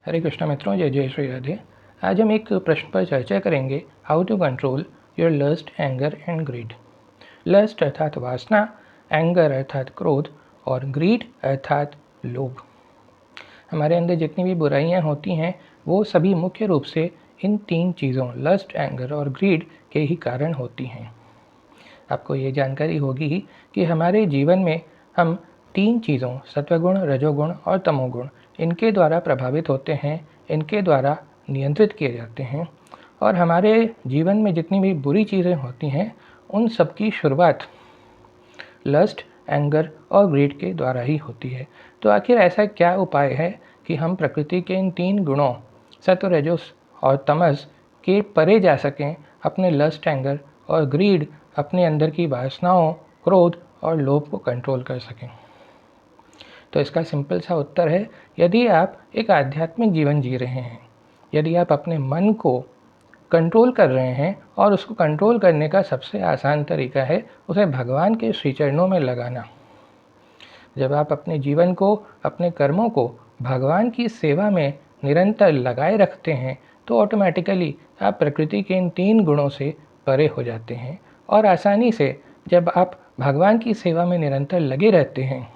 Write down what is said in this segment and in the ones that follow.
हरे कृष्णा मित्रों, जय जय श्री राधे। आज हम एक प्रश्न पर चर्चा करेंगे, how to control your lust, anger and greed. Lust अर्थात वासना, एंगर अर्थात क्रोध और ग्रीड अर्थात लोभ। हमारे अंदर जितनी भी बुराइयां होती हैं वो सभी मुख्य रूप से इन तीन चीज़ों लस्ट, एंगर और ग्रीड के ही कारण होती हैं। आपको ये जानकारी होगी कि हमारे जीवन में हम तीन चीज़ों सत्वगुण, रजोगुण और तमोगुण इनके द्वारा प्रभावित होते हैं, इनके द्वारा नियंत्रित किए जाते हैं और हमारे जीवन में जितनी भी बुरी चीज़ें होती हैं उन सब की शुरुआत लस्ट, एंगर और ग्रीड के द्वारा ही होती है। तो आखिर ऐसा क्या उपाय है कि हम प्रकृति के इन तीन गुणों सत्व, रजोस और तमस के परे जा सकें, अपने लस्ट, एंगर और ग्रीड, अपने अंदर की वासनाओं, क्रोध और लोभ को कंट्रोल कर सकें। तो इसका सिंपल सा उत्तर है, यदि आप एक आध्यात्मिक जीवन जी रहे हैं, यदि आप अपने मन को कंट्रोल कर रहे हैं और उसको कंट्रोल करने का सबसे आसान तरीका है उसे भगवान के श्री चरणों में लगाना। जब आप अपने जीवन को, अपने कर्मों को भगवान की सेवा में निरंतर लगाए रखते हैं तो ऑटोमेटिकली आप प्रकृति के इन तीन गुणों से परे हो जाते हैं और आसानी से जब आप भगवान की सेवा में निरंतर लगे रहते हैं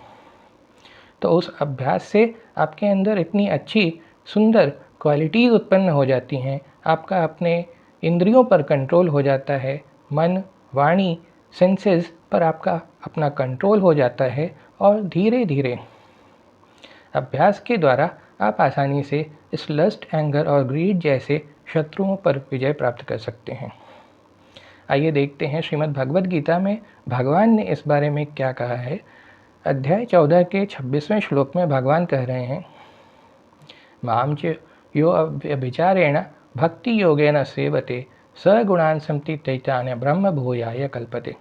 तो उस अभ्यास से आपके अंदर इतनी अच्छी सुंदर क्वालिटीज़ उत्पन्न हो जाती हैं, आपका अपने इंद्रियों पर कंट्रोल हो जाता है, मन, वाणी, सेंसेस पर आपका अपना कंट्रोल हो जाता है और धीरे धीरे अभ्यास के द्वारा आप आसानी से इस लस्ट, एंगर और ग्रीड जैसे शत्रुओं पर विजय प्राप्त कर सकते हैं। आइए देखते हैं श्रीमद् भगवद गीता में भगवान ने इस बारे में क्या कहा है। अध्याय 14 के 26वें श्लोक में भगवान कह रहे हैं, माम च यो व्यभिचारेण भक्ति योगेन सेवते सगुणान संतीत्यान ब्रह्म भूयाय कल्पते।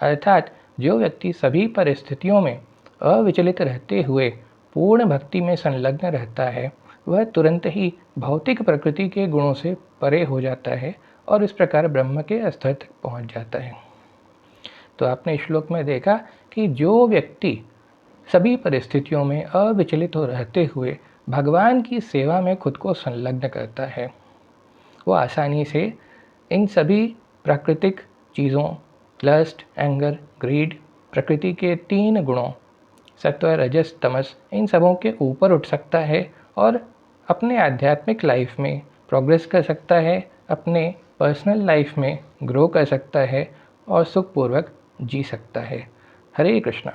अर्थात जो व्यक्ति सभी परिस्थितियों में अविचलित रहते हुए पूर्ण भक्ति में संलग्न रहता है वह तुरंत ही भौतिक प्रकृति के गुणों से परे हो जाता है और इस प्रकार ब्रह्म के स्तर तक पहुँच जाता है। तो आपने श्लोक में देखा कि जो व्यक्ति सभी परिस्थितियों में अविचलित हो रहते हुए भगवान की सेवा में खुद को संलग्न करता है वो आसानी से इन सभी प्राकृतिक चीज़ों लस्ट, एंगर, ग्रीड, प्रकृति के तीन गुणों सत्व, रजस, तमस, इन सबों के ऊपर उठ सकता है और अपने आध्यात्मिक लाइफ में प्रोग्रेस कर सकता है, अपने पर्सनल लाइफ में ग्रो कर सकता है और सुखपूर्वक जी सकता है। हरे कृष्णा।